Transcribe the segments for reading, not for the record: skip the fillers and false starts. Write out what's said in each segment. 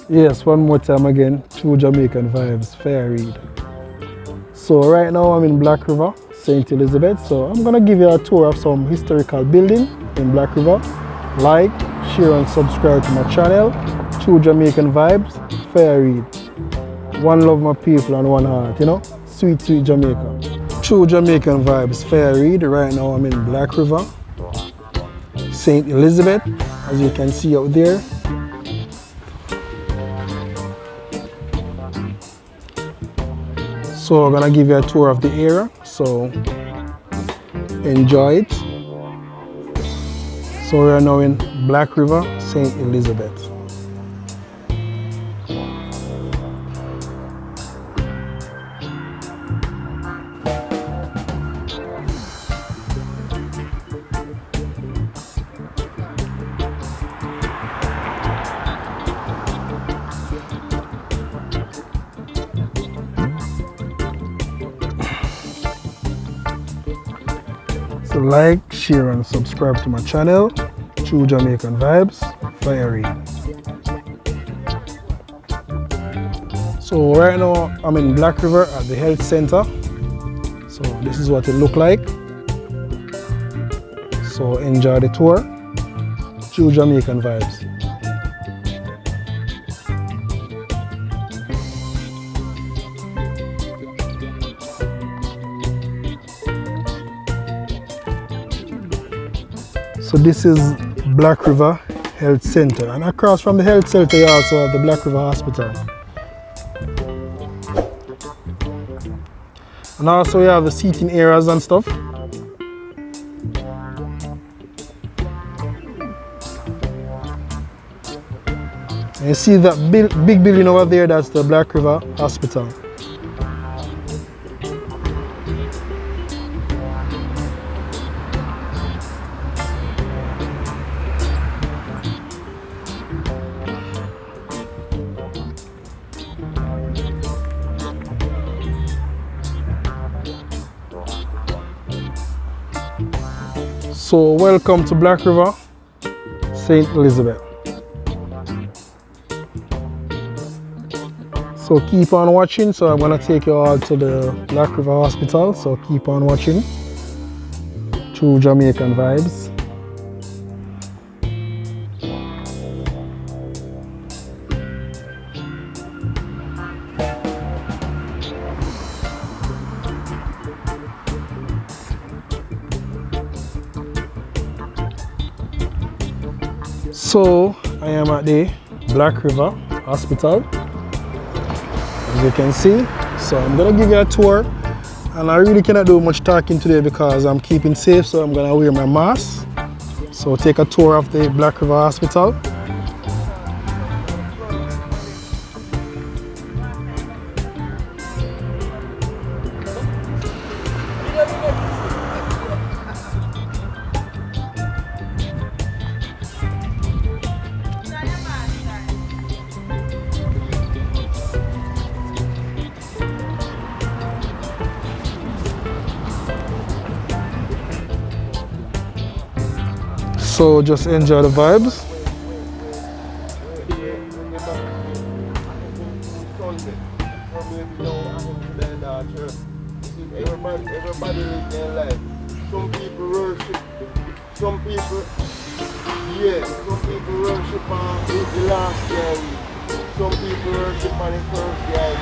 Yes, one more time again, true Jamaican vibes, fair read. So right now I'm in Black River, St. Elizabeth. So I'm gonna give you a tour of some historical building in Black River. Like, share and subscribe to my channel, true Jamaican vibes, fair read. One love my people and one heart, you know? Sweet, sweet Jamaica. True Jamaican vibes, fair read. Right now I'm in Black River, St. Elizabeth, as you can see out there. So I'm gonna give you a tour of the area, so enjoy it. So we are now in Black River, St. Elizabeth. So like, share and subscribe to my channel, True Jamaican Vibes, Fiery. So right now I'm in Black River at the health center. So this is what it looks like. So enjoy the tour, True Jamaican Vibes. So this is Black River Health Center, and across from the health center you also have the Black River Hospital. And also you have the seating areas and stuff. And you see that big building over there, that's the Black River Hospital. So welcome to Black River, St. Elizabeth. So keep on watching. So I'm gonna take you all to the Black River Hospital. So keep on watching. True Jamaican Vibes. So I am at the Black River Hospital, as you can see. So I'm gonna give you a tour, and I really cannot do much talking today because I'm keeping safe, so I'm gonna wear my mask. So take a tour of the Black River Hospital. So just enjoy the vibes. Everybody live their life. Some people worship, some people, some people worship on the last day. Some people worship on the first day.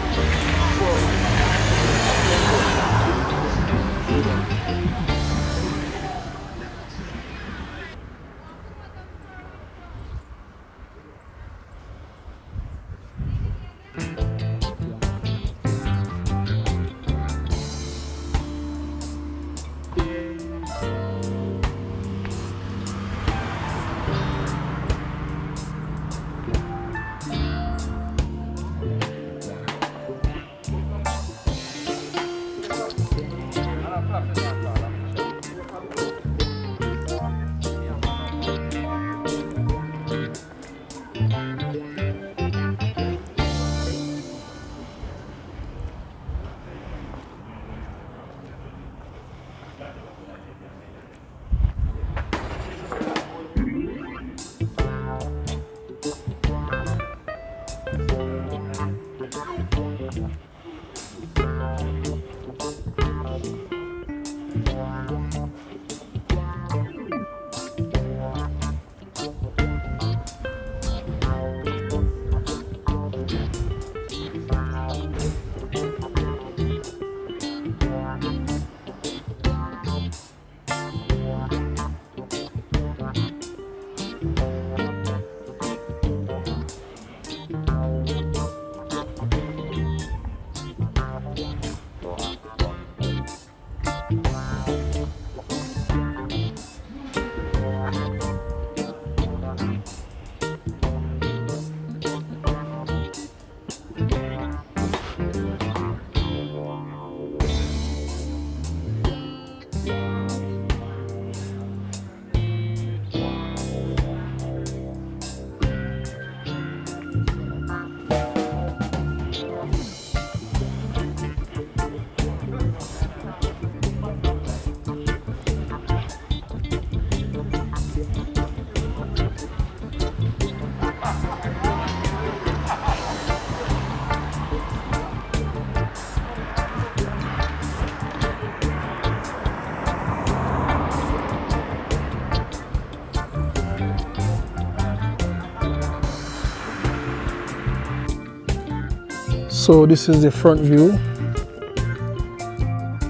So this is the front view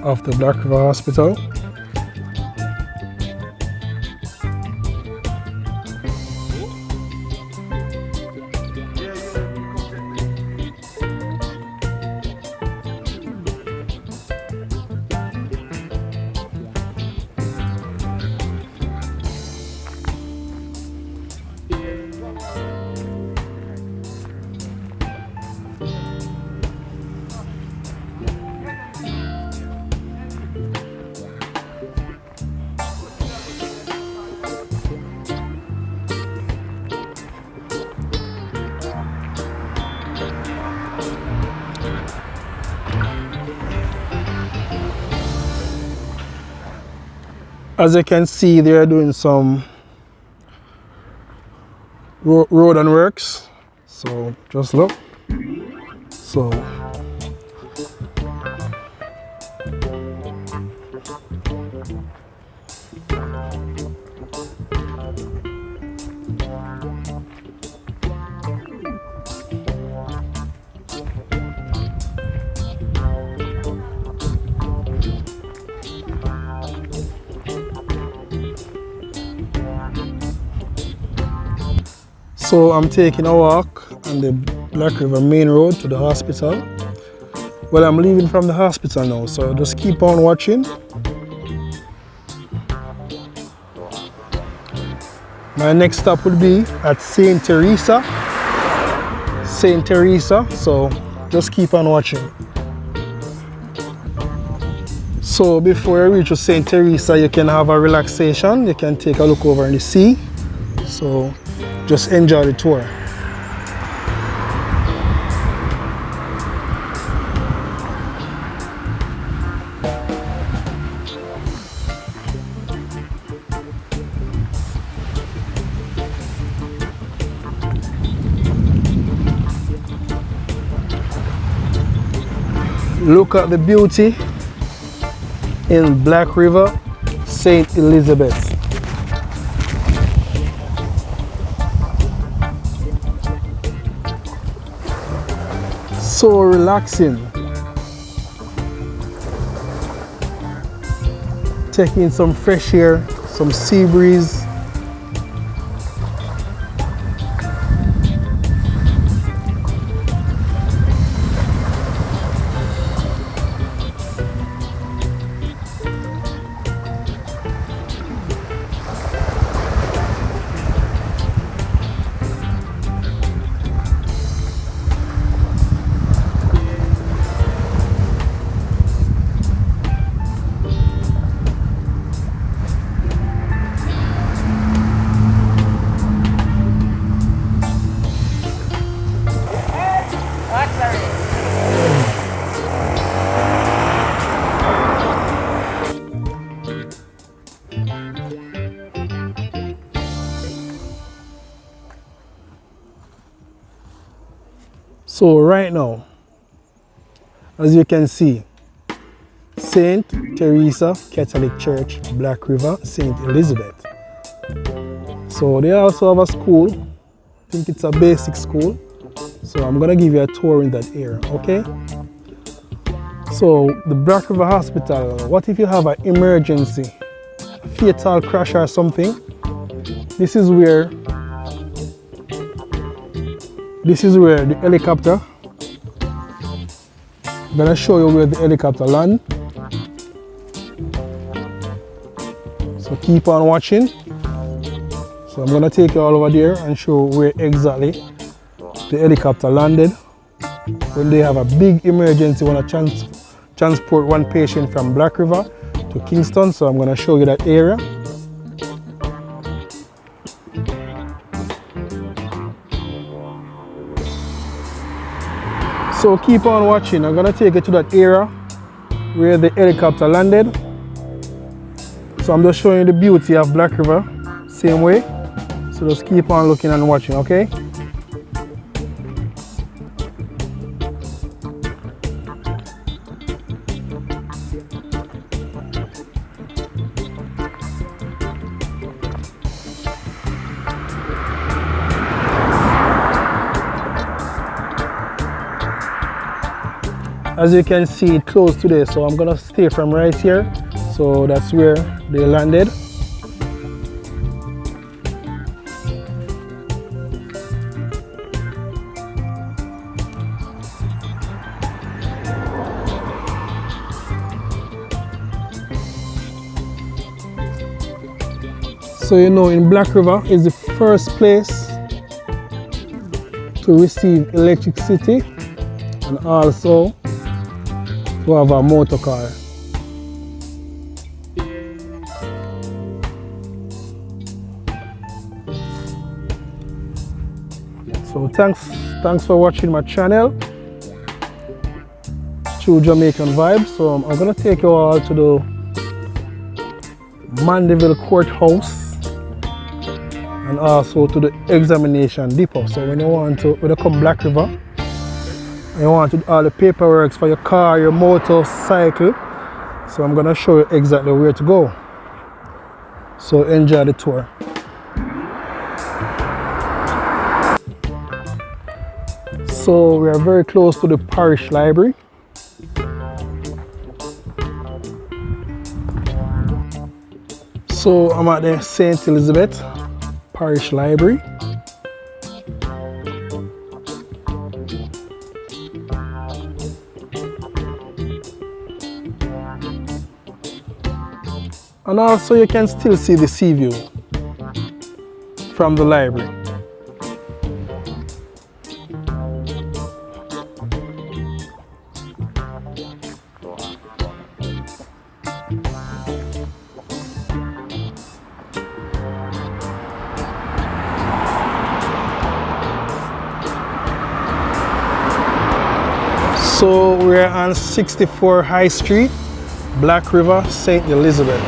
of the Black River Hospital. As you can see, they are doing some road and works. So just look. So So I'm taking a walk on the Black River main road to the hospital. Well, I'm leaving from the hospital now, so just keep on watching. My next stop will be at St. Teresa. St. Teresa, so just keep on watching. So before you reach to St. Teresa, you can have a relaxation. You can take a look over in the sea. So just enjoy the tour. Look at the beauty in Black River, St. Elizabeth. So relaxing. Taking some fresh air, some sea breeze. So right now, as you can see, St. Teresa Catholic Church, Black River, St. Elizabeth. So they also have a school. I think it's a basic school. So I'm gonna give you a tour in that area, okay? So the Black River Hospital, what if you have an emergency, a fatal crash or something? This is where the helicopter, I'm gonna show you where the helicopter land. So keep on watching. So I'm gonna take you all over there and show where exactly the helicopter landed when they have a big emergency, want to transport one patient from Black River to Kingston. So I'm gonna show you that area. So keep on watching. I'm gonna take you to that area where the helicopter landed. So I'm just showing you the beauty of Black River, same way. So just keep on looking and watching, okay? As you can see, it closed today, so I'm gonna stay from right here. So that's where they landed. So you know, in Black River is the first place to receive electricity and also to have a motor car. So thanks for watching my channel, True Jamaican Vibes. So I'm gonna take you all to the Mandeville Courthouse and also to the examination depot. So when you come Black River, and you want to do all the paperwork for your car, your motorcycle, so I'm gonna show you exactly where to go. So enjoy the tour. So we are very close to the Parish Library. So I'm at the St. Elizabeth Parish Library. And also you can still see the sea view from the library. So we're on 64 High Street, Black River, St. Elizabeth.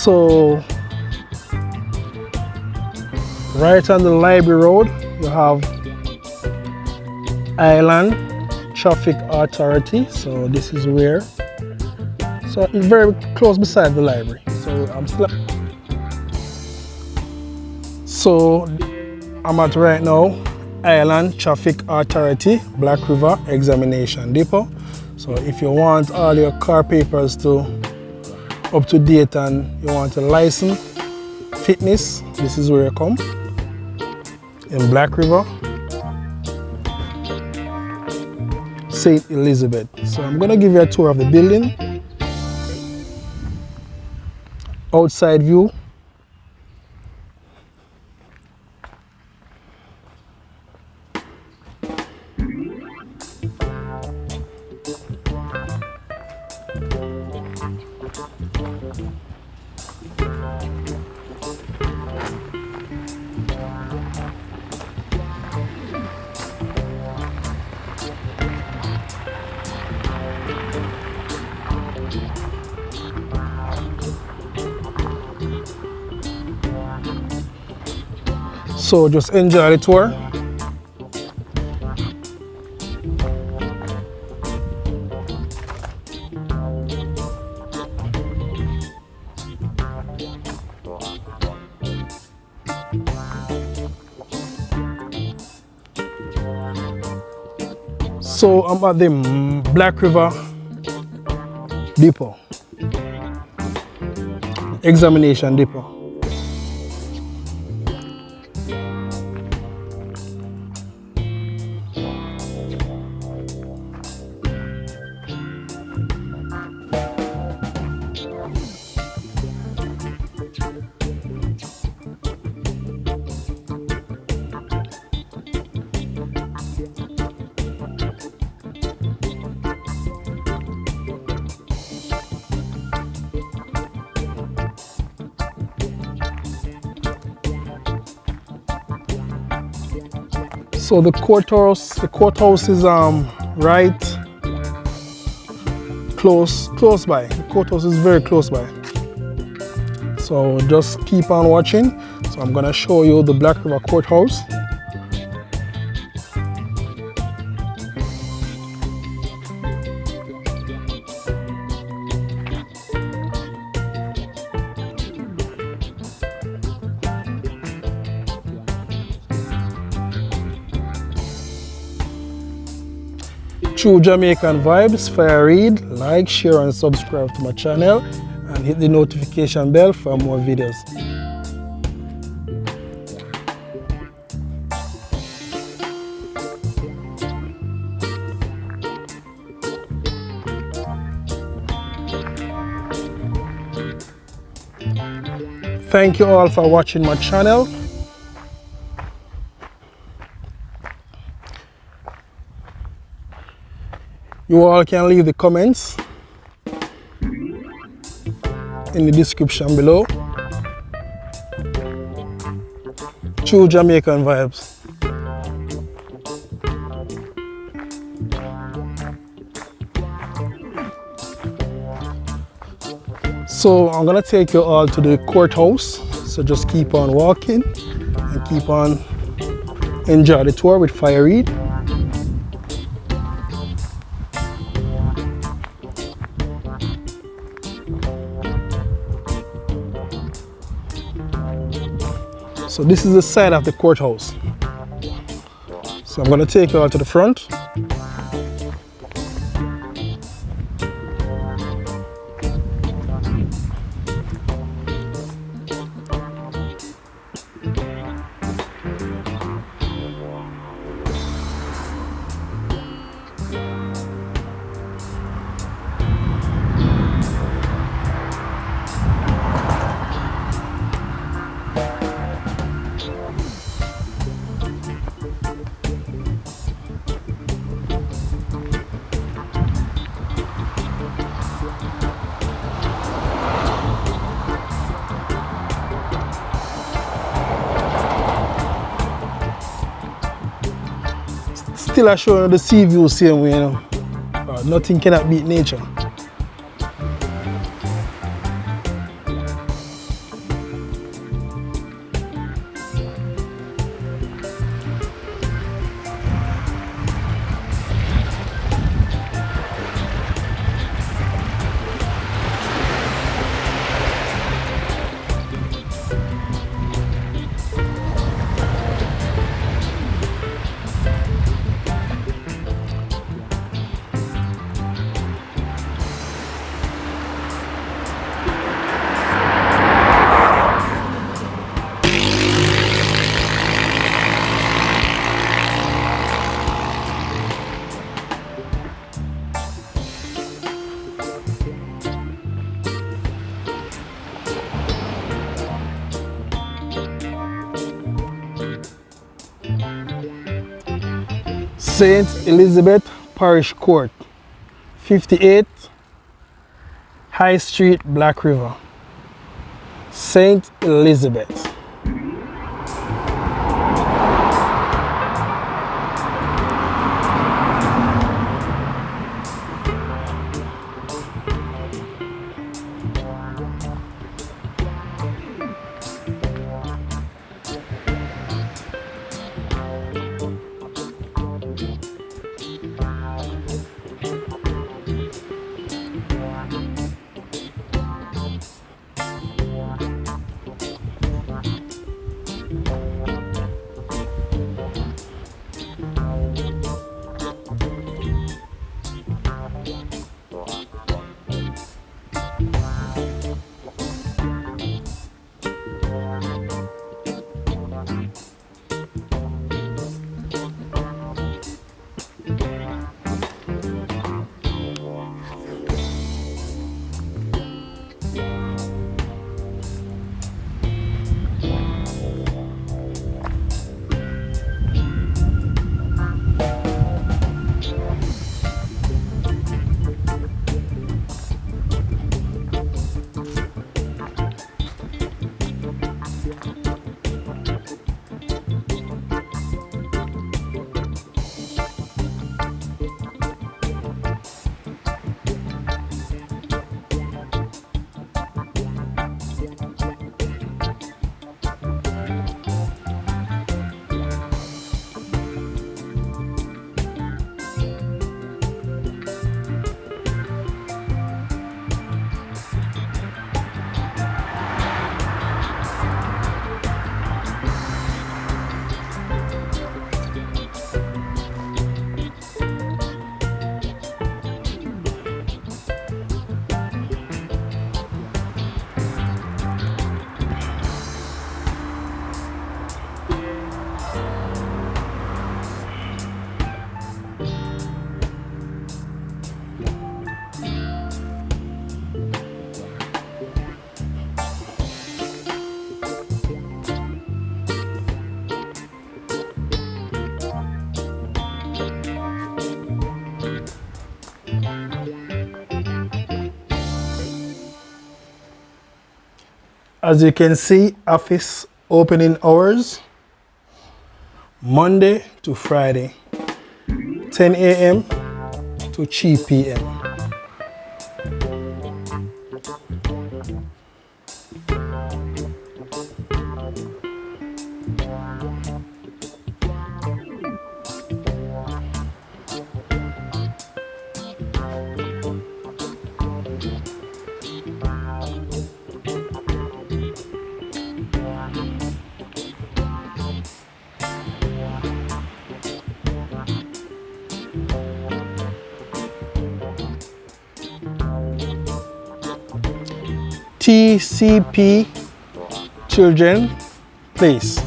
So right on the Library Road, you have Island Traffic Authority. So this is where. So it's very close beside the library. So I'm at right now Island Traffic Authority, Black River Examination Depot. So if you want all your car papers to up to date and you want a license, fitness, this is where you come, in Black River, St. Elizabeth. So I'm gonna give you a tour of the building, outside view. So just enjoy the tour. So I'm at the Black River Depot, Examination Depot. So the courthouse is right close by. The courthouse is very close by. So just keep on watching. So I'm gonna show you the Black River Courthouse. True Jamaican Vibes, fire Reid, like, share and subscribe to my channel and hit the notification bell for more videos. Thank you all for watching my channel. You all can leave the comments in the description below. True Jamaican Vibes. So I'm gonna take you all to the courthouse. So just keep on walking and keep on enjoy the tour with fire Reid. So this is the side of the courthouse. So I'm going to take you all to the front. Still I show you the sea view same way, you know. Nothing cannot beat nature. St.Elizabeth Parish Court, 58 High Street, Black River. St.Elizabeth. As you can see, office opening hours Monday to Friday, 10 a.m. to 3 p.m. TCP Children Place.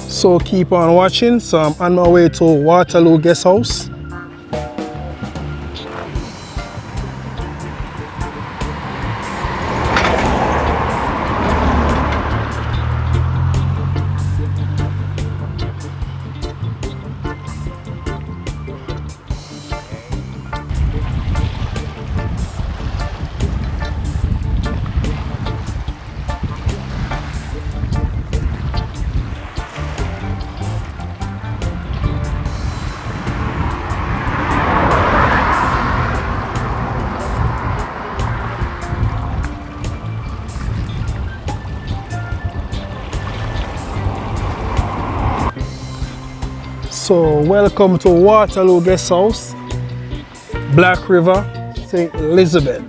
So keep on watching. So I'm on my way to Waterloo Guest House. So welcome to Waterloo Guest House, Black River, St. Elizabeth.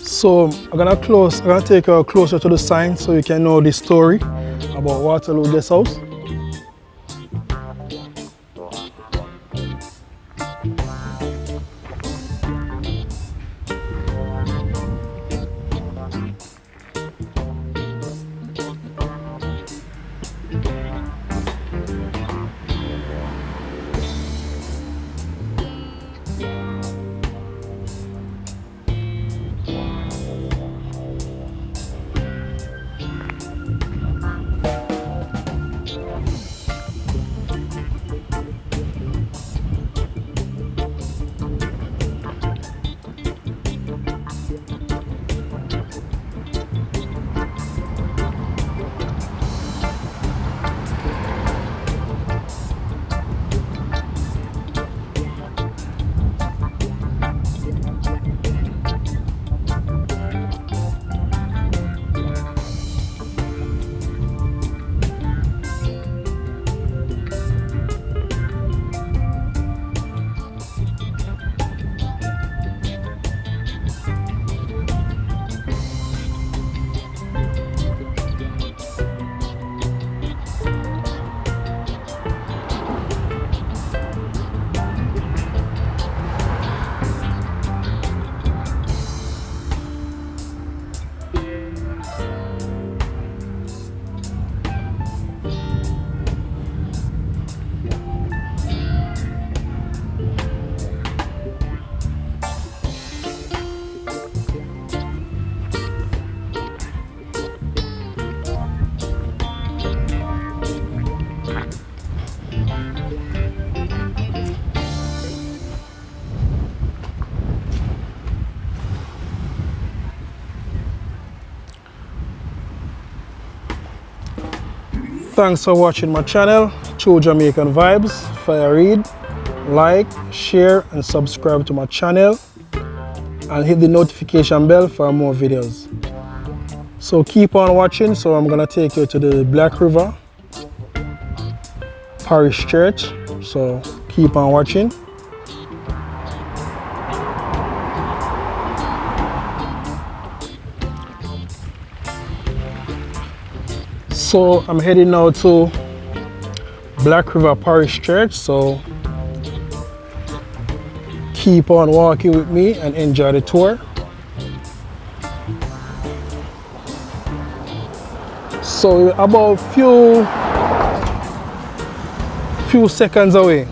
So I'm gonna take you closer to the sign so you can know the story about Waterloo Guest House. Thanks for watching my channel, True Jamaican Vibes. Fire Reid. Like, share and subscribe to my channel and hit the notification bell for more videos. So keep on watching. So I'm gonna take you to the Black River Parish Church. So keep on watching. So I'm heading now to Black River Parish Church. So keep on walking with me and enjoy the tour. So we're about few seconds away.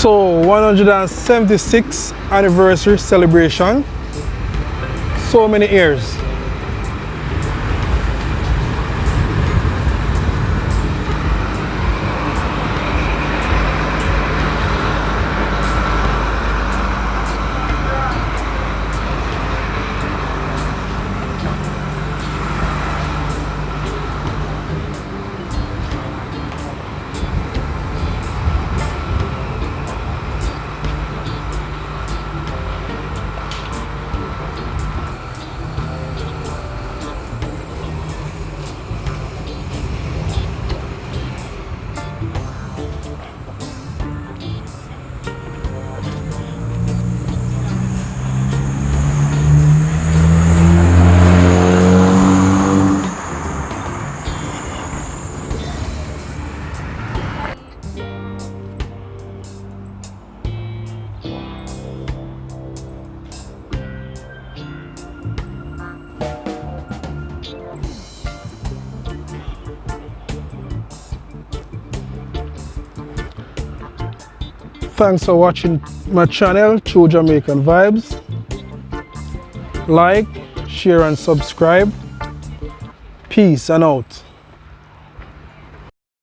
So 176th anniversary celebration. So many years. Thanks for watching my channel, True Jamaican Vibes. Like, share and subscribe. Peace and out.